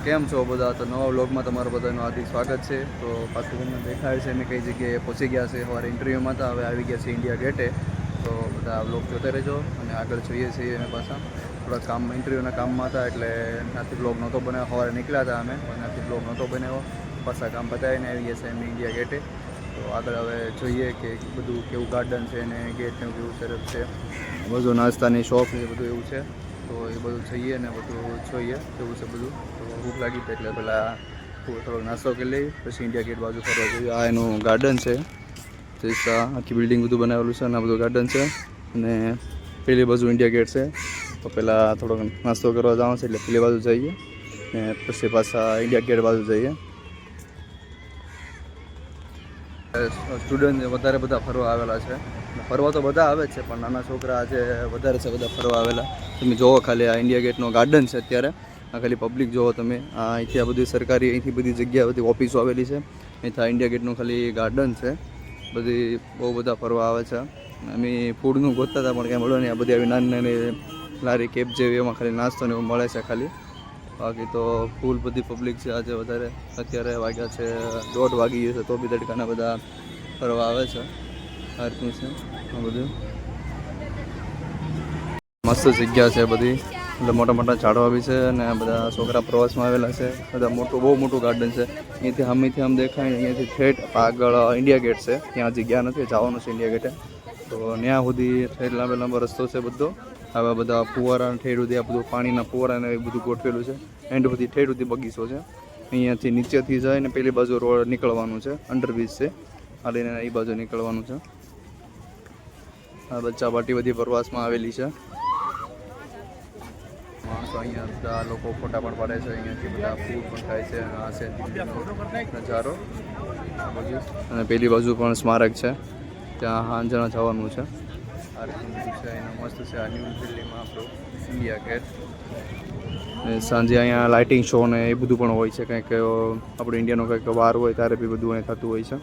કેમ છો બધા? તો નવા વ્લોગમાં તમારું બધાનું હાર્દિક સ્વાગત છે. તો પાછું તમને દેખાય છે અમે કઈ જગ્યાએ પહોંચી ગયા છે. સવારે ઇન્ટરવ્યૂમાં હતા, હવે આવી ગયા છે ઇન્ડિયા ગેટે. તો બધા વ્લોગ જોતા રહેજો અને આગળ જોઈએ છીએ અમે પાછા થોડા કામ ઇન્ટરવ્યૂના કામમાં હતા એટલે ત્યાંથી બ્લોગ નહોતો બનાવ્યો. સવારે નીકળ્યા હતા અમે પણ ત્યાંથી બ્લોગ નહોતો બનાવ્યો. પાછા કામ પતાવીને આવી ગયા છે અમે ઇન્ડિયા ગેટે. તો આગળ હવે જોઈએ કે બધું કેવું ગાર્ડન છે અને ગેટનું કેવું સરસ છે. બધું નાસ્તાની શોપ છે, બધું એવું છે. તો એ બધું જઈએ ને બધું જોઈએ કેવું છે બધું. તો ભૂખ લાગી હતી એટલે પહેલાં થોડો નાસ્તો કરી લઈ, પછી ઇન્ડિયા ગેટ બાજુ ફરવા જોઈએ. આ એનું ગાર્ડન છે, આખી બિલ્ડિંગ બધું બનાવેલું છે અને આ બધું ગાર્ડન છે. અને પેલી બાજુ ઇન્ડિયા ગેટ છે. તો પહેલાં થોડોક નાસ્તો કરવા જવાનું છે એટલે પેલી બાજુ જઈએ ને પછી પાછા ઇન્ડિયા ગેટ બાજુ જઈએ. સ્ટુડન્ટ વધારે બધા ફરવા આવેલા છે. ફરવા તો બધા આવે જ છે પણ નાના છોકરા આજે વધારે છે બધા ફરવા આવેલા. તમે જોવો ખાલી આ ઇન્ડિયા ગેટનો ગાર્ડન છે અત્યારે. આ ખાલી પબ્લિક જોવો તમે. અહીંથી આ બધી સરકારી અહીંથી બધી જગ્યા બધી ઓફિસો આવેલી છે. અહીંથી આ ઇન્ડિયા ગેટનું ખાલી ગાર્ડન છે. બધી બહુ બધા ફરવા આવે છે. અમે ફૂડનું ગોતતા હતા પણ ક્યાંય મળ્યો નહીં. આ બધી આવી નાની નાની લારી કેબ જેવી એમાં ખાલી નાસ્તો ને એવું મળે છે ખાલી. બાકી તો ફૂલ બધી પબ્લિક છે આજે વધારે. અત્યારે વાગ્યા છે 1:30 વાગી ગયો છે તો બી તડકાના બધા ફરવા આવે છે. આ રીતનું છે આ બધું. મસ્ત જગ્યા છે બધી, એટલે મોટા મોટા ઝાડવા બી છે અને બધા છોકરા પ્રવાસમાં આવેલા છે. બધા બહુ મોટું ગાર્ડન છે. અહીંથી સામેથી આમ દેખાય, અહીંયાથી ઠેઠ આગળ ઇન્ડિયા ગેટ છે. ત્યાં હજી ગયા નથી, જવાનું છે ઇન્ડિયા ગેટે. તો ત્યાં સુધી ઠેઠ લાંબો રસ્તો છે બધો. આવા બધા ફુવારા ઠેઠ સુધી આ બધું પાણીના ફુવારાને એ બધું ગોઠવેલું છે. એન્ડ સુધી ઠેઠ સુધી બગીચો છે. અહીંયાથી નીચેથી જાય ને પેલી બાજુ રોડ નીકળવાનું છે, અંડરબ્રિજ છે. આ લઈને એ બાજુ નીકળવાનું છે. આ બચ્ચા પાર્ટી બધી પ્રવાસમાં આવેલી છે. માણસો અહીંયા બધા લોકો ફોટા પણ પાડે છે. અહીંયાથી બધા ફૂડ પણ ખાય છે. આ છે નજારો અને પેલી બાજુ પણ સ્મારક છે, ત્યાં હાંજણા જવાનું છે. આ રીતનું છે. એના મસ્ત છે આ ન્યૂ દિલ્હીમાં આપણું ઇન્ડિયા ગેટ. સાંજે અહીંયા લાઇટિંગ શો ને એ બધું પણ હોય છે. કંઈક આપણું ઇન્ડિયાનો કંઈક વાર હોય ત્યારે બી બધું અહીં થતું હોય છે.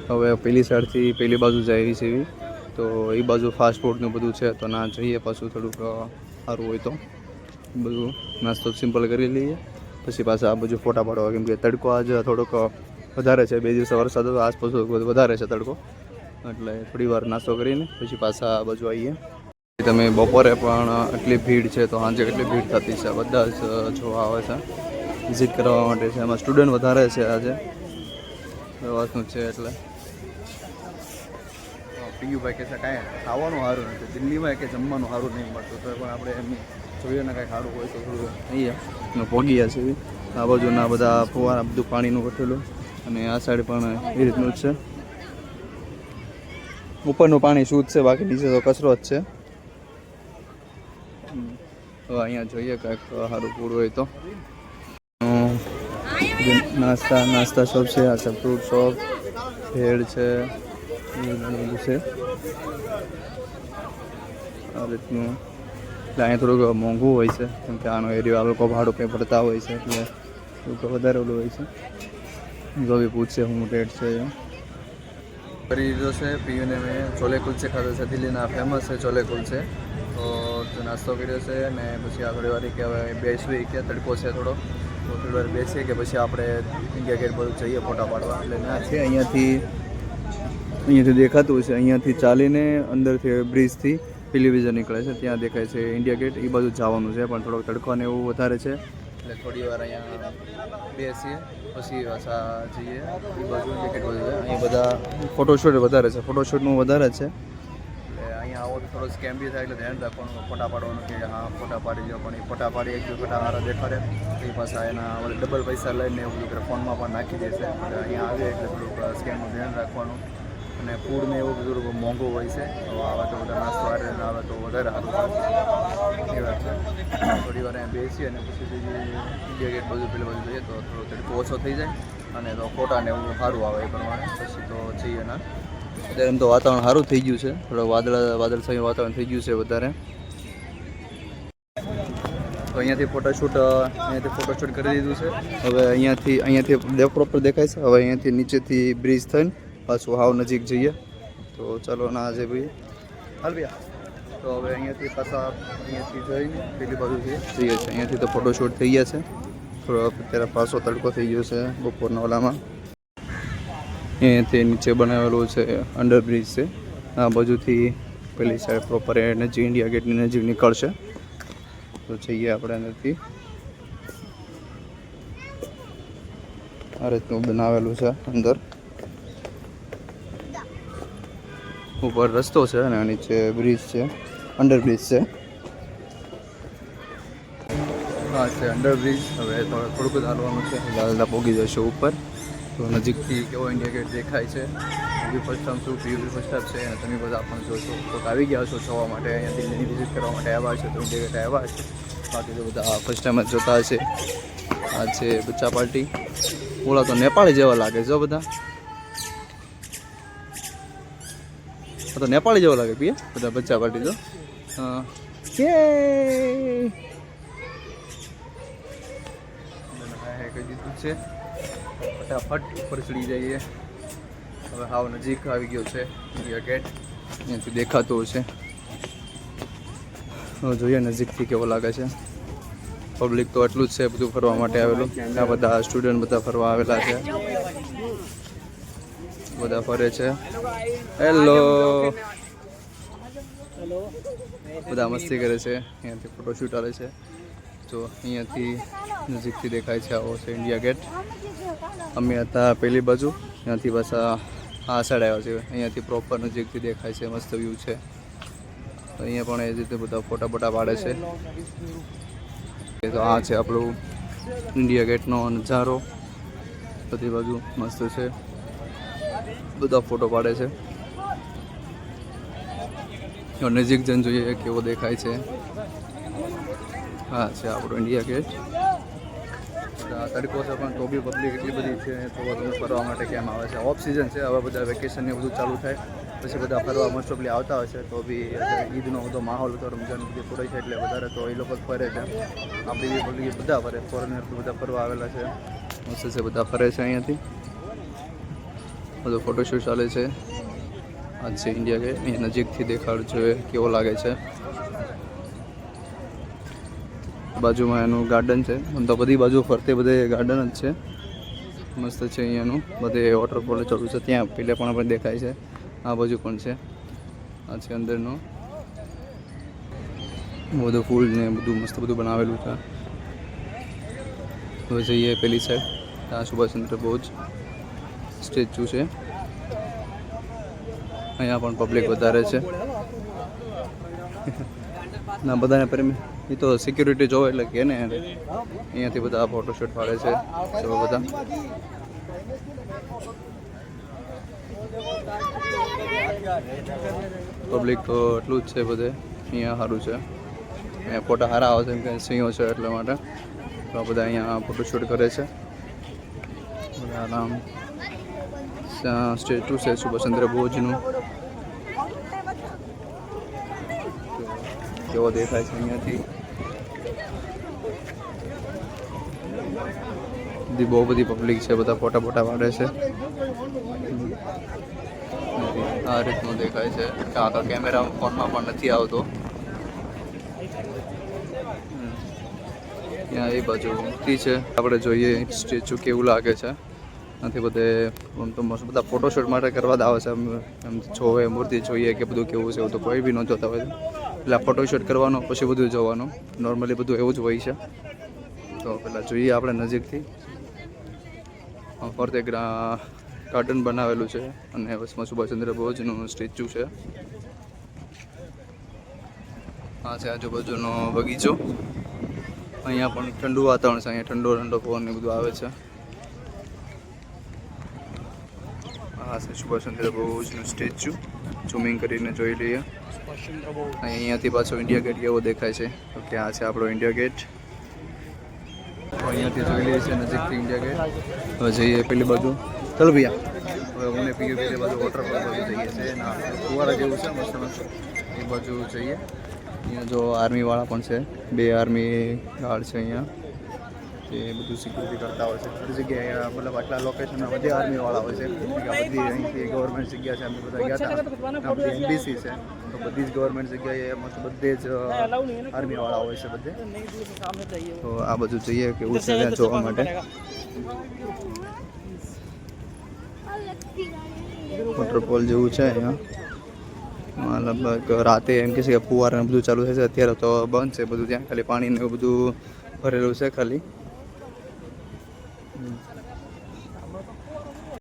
હવે પેલી સાઈડથી પેલી બાજુ જાય છે એવી. તો એ બાજુ ફાસ્ટ ફૂડનું બધું છે તો ના જઈએ પાછું થોડુંક સારું હોય તો બધું નાસ્તો સિમ્પલ કરી લઈએ પછી પાછા આ બાજુ ફોટા પાડવા. કેમ કે તડકો આજે થોડોક વધારે છે. 2 દિવસ વરસાદ હતો, આસપાસ વધારે છે તડકો, એટલે થોડી વાર નાસ્તો કરીને પછી પાછા આ બાજુ આવીએ. તમે બપોરે પણ આટલી ભીડ છે તો સાંજે કેટલી ભીડ થતી છે. બધા જ જોવા આવે છે, વિઝિટ કરવા માટે છે. એમાં સ્ટુડન્ટ વધારે છે આજે પ્રવાસનું છે એટલે. પીયુભાઈ કહે છે કાંઈ ખાવાનું સારું નથી દિલ્હીમાં, કે જમવાનું સારું નહીં મળતું. તો પણ આપણે એમ જોઈએ ને કાંઈ સારું હોય તો થોડું અહીંયા પોગીયા છે. આ બાજુના બધા ફુવારા બધું પાણીનું ગોઠવેલું અને આ સાઈડ પણ એ રીતનું જ છે. ઉપરનું પાણી શુદ્ધ છે, બાકી નીચે તો કચરો જ છે. તો અહીંયા જોઈએ કાંઈક સારું ફૂડ હોય તો. નાસ્તા શોપ છે. આ છે ફ્રૂટ શોપ, ભેળ છે, બધું છે આ રીતનું. એટલે અહીંયા થોડુંક મોંઘું હોય છે કેમ કે આનો એરિયો આ લોકો ભાડું કંઈ ભરતા હોય છે એટલે થોડુંક વધારે ઓલું હોય છે. જો બી પૂછશે હું રેટ છે એ કરી દીધો છે. પીયુને મેં છોલે કુલચે ખાધો છે. દિલ્હીના ફેમસ છે છોલે કુલચે. તો નાસ્તો કર્યો છે ને પછી આ થોડી વાર કે હવે બેસવી કે તડકો છે થોડો, તો થોડી વાર બેસીએ કે પછી આપણે ઇન્ડિયા ગેટ બધું જઈએ ફોટા પાડવા. એટલે ના છે અહીંયાથી દેખાતું છે. અહીંયાથી ચાલીને અંદરથી બ્રિજથી ટેલિવિઝન નીકળે છે, ત્યાં દેખાય છે ઇન્ડિયા ગેટ. એ બાજુ જવાનું છે પણ થોડોક તડકોને એવું વધારે છે એટલે થોડી વાર અહીંયા બેસીએ પછી પાછા જઈએ એ બાજુ ઇન્ડિયા ગેટ બાજુ. અહીંયા બધા ફોટોશૂટ વધારે છે, ફોટોશૂટનું વધારે છે. એટલે અહીંયા આવો તો થોડો સ્કેમ બી થાય એટલે ધ્યાન રાખવાનું ફોટા પાડવાનું કે હા ફોટા પાડી લો. પણ એ ફોટા પાડી એક ફોટા સારા દેખાડે એ પાછા એના ડબલ પૈસા લઈને એવું બધું ફોનમાં પણ નાખી દેશે. એટલે અહીંયા આવે એટલે થોડુંક સ્કેમનું ધ્યાન રાખવાનું. અને ફૂડ ને એવું બધું મોંઘું હોય છે. તો આવે તો બધા નાસ્તો હારે આવે તો વધારે સારું પડે એ વાત છે. થોડી વાર અહીંયા બેસીએ અને પછી ઇન્ડિયા ગેટ બધું પેલી બાજુ જઈએ તો થોડો તડકો ઓછો થઈ જાય અને તો ફોટાને એવું સારું આવે એ પ્રમાણે પછી તો જઈએ ના. અત્યારે એમ તો વાતાવરણ સારું થઈ ગયું છે, થોડું વાદળછાયું વાતાવરણ થઈ ગયું છે વધારે. તો અહીંયાથી ફોટોશૂટ કરી દીધું છે. હવે અહીંયાથી પ્રોપર દેખાય છે. હવે અહીંયાથી નીચેથી બ્રિજ થઈને પાછું હાવ નજીક જઈએ. તો ચાલો ના આજે ભાઈ હાલ ભૈયા. તો તો હવે અહીંયાથી પાછા અહીંયાથી જઈને પેલી બાજુથી જઈએ છીએ. અહીંયાથી તો ફોટોશૂટ થઈ ગયા છે. થોડો અત્યારે પાછો તડકો થઈ ગયો છે બપોરના ઓલામાં. અહીંયાથી નીચે બનાવેલું છે અંડરબ્રિજ છે. આ બાજુથી પેલી સાઈડ પ્રોપર નજીક ઇન્ડિયા ગેટની નજીક નીકળશે. તો જઈએ આપણે અંદરથી. આ રીતનું બનાવેલું છે અંદર. ઉપર રસ્તો છે અને નીચે બ્રિજ છે, અંડરબ્રિજ છે. હા છે અંડરબ્રિજ. હવે થોડુંક જ હાલવાનું છે, દાદા પહોંચી જશે ઉપર. તો નજીકથી કેવો ઇન્ડિયા ગેટ દેખાય છે. યુવી ફર્સ્ટ ટાઈમ શું યુવી ફર્સ્ટ ટાઈમ છે અને તમે બધા પણ જોશો. તો આવી ગયા છો જોવા માટે, અહીંયા દિલ્હીની વિઝિટ કરવા માટે આવ્યા છે તો ઇન્ડિયા ગેટ આવ્યા છે. બાકી તો બધા ફર્સ્ટ ટાઈમ જ જોતા હશે. આ છે બચ્ચા પાર્ટી. ઓલા તો નેપાળી જેવા લાગે છે બધા. તો નેપાળી જેવો લાગે પિયા બધા બચ્ચા પાર્ટી તો. હા કહી દીધું છે. ફટાફટ ઉપર ચડી જઈએ. હવે હાવ નજીક આવી ગયો છે ઇન્ડિયા ગેટ. અહીંયાથી દેખાતો છે. હવે જોઈએ નજીકથી કેવો લાગે છે. પબ્લિક તો એટલું જ છે બધું ફરવા માટે આવેલું. આ બધા સ્ટુડન્ટ બધા ફરવા આવેલા છે. બધા ફરે છે. હેલો, બધા મસ્તી કરે છે. અહીંયાથી ફોટોશૂટ આવે છે. તો અહીંયાથી નજીકથી દેખાય છે. આવો છે ઇન્ડિયા ગેટ. અમે હતા પેલી બાજુ, ત્યાંથી પાછા આ સાઈડ આવ્યા છે. અહીંયાથી પ્રોપર નજીકથી દેખાય છે. મસ્ત વ્યૂ છે. તો અહીંયા પણ એ રીતે બધા ફોટા પાડે છે. તો આ છે આપણું ઇન્ડિયા ગેટનો નજારો. બધી બાજુ મસ્ત છે. બધા ફોટો પાડે છે. નજીક જઈને જોઈએ કેવો દેખાય છે. હા છે આપણું ઇન્ડિયા ગેટ. તડકો છે પણ તો બી પબ્લિક એટલી બધી છે. તો તમે ફરવા માટે કેમ આવે છે. ઓફ સિઝન છે, હવે બધા વેકેશન ને બધું ચાલુ થાય પછી બધા ફરવા મોસ્ટ ઓફલી આવતા હોય છે. તો બી ઈદનો બધો માહોલ હતો, રમઝાન બધી પૂરી છે એટલે વધારે તો એ લોકો જ ફરે છે. આપણી બી પબ્લિક બધા ફરે, ફોરેનર બધા ફરવા આવેલા છે. મસ્ત છે, બધા ફરે છે. અહીંયાથી બધું ફોટોશૂટ ચાલે છે. આ છે ઇન્ડિયા ગેટ. અહીંયા નજીકથી દેખાડું જોઈએ કેવો લાગે છે. બાજુમાં એનું ગાર્ડન છે. આમ તો બધી બાજુ ફરતે બધે ગાર્ડન જ છે. મસ્ત છે અહીંયાનું. બધે વોટરફોલ ચાલુ છે. ત્યાં પેલે પણ દેખાય છે. આ બાજુ પણ છે. આ છે અંદરનું બધું ફૂલ ને બધું મસ્ત બધું બનાવેલું છે. હવે જઈએ પેલી સાઈડ. આ સુભાષચંદ્ર બોઝ સ્ટેચ્યુ છે. અહીંયા પણ પબ્લિક વધારે છે. ના બધાને એ તો સિક્યુરિટી જોવે એટલે કે ને અહીંયાથી બધા ફોટોશૂટ પાડે છે. તો બધા પબ્લિક તો એટલું જ છે બધે. અહીંયા સારું છે. અહીંયા ફોટા સારા આવે છે કેમ કે સિંહો છે એટલા માટે. તો બધા અહીંયા ફોટોશૂટ કરે છે. આરામ સ્ટેચ્યુ છે સુભાષચંદ્ર બોઝનું. કેવો દેખાય છે અહીંયાથી. બહુ બધી પબ્લિક છે. બધા ફોટા પાડે છે. આ રીતનું દેખાય છે. આખા કેમેરા ફોનમાં પણ નથી આવતો. ત્યાં એ બાજુ મૂર્તિ છે. આપણે જોઈએ સ્ટેચ્યુ કેવું લાગે છે. નથી બધે આમ તો બધા ફોટોશૂટ માટે કરવા જ આવે છે. એમ જોવે મૂર્તિ જોઈએ કે બધું કેવું છે. તો કોઈ બી ન જોતા હોય એટલે ફોટોશૂટ કરવાનો પછી બધું જોવાનું. નોર્મલી બધું એવું જ હોય છે. તો પહેલાં જોઈએ આપણે નજીકથી. ફરતે ગાર્ડન બનાવેલું છે અને બસમાં સુભાષચંદ્ર બોઝનું સ્ટેચ્યુ છે. આ છે આજુબાજુનો બગીચો. અહીંયા પણ ઠંડુ વાતાવરણ છે. અહીંયા ઠંડો પવન ને બધું આવે છે. આ છે સુભાષચંદ્ર બોઝનું સ્ટેચ્યુ. ઝૂમિંગ કરીને જોઈ લઈએ. અહીંયાથી પાછો ઇન્ડિયા ગેટ કેવો દેખાય છે. તો ત્યાં છે આપણો ઇન્ડિયા ગેટ. અહીંયાથી જોઈ લઈએ છીએ નજીકથી ઇન્ડિયા ગેટ. હવે જઈએ પેલી બાજુ. ચાલો ભૈયા. હવે હું પેલી બાજુ વોટરફોલ બાજુ જઈએ છીએ. ફુવારા જેવું છે મસ્ત મસ્ત. એ બાજુ જઈએ. અહીંયા જો આર્મીવાળા પણ છે. 2 આર્મી ગાર્ડ છે અહીંયા. એ બધું સિક્યુરિટી કરતા હોય છે. બધી જગ્યાએ મતલબ આટલા લોકેશનમાં બધી આર્મીવાળા હોય છે. બધી અહીંથી ગવર્મેન્ટ જગ્યા છે. અમે બધા ગયા હતા. આ બધી એમ્બેસી છે. તો તો બધી જ ગવર્મેન્ટ જગ્યાએ મસ્ત બધે જ આર્મીવાળા હોય છે બધે. તો આ બધું જોઈએ કેવું છે ત્યાં જોવા માટે. વોટરફોલ જેવું છે અહીંયા. લગભગ રાતે એમ કહે છે કે ફુવારા બધું ચાલુ થશે. અત્યારે તો બંધ છે બધું, ત્યાં ખાલી પાણીને એવું બધું ભરેલું છે ખાલી.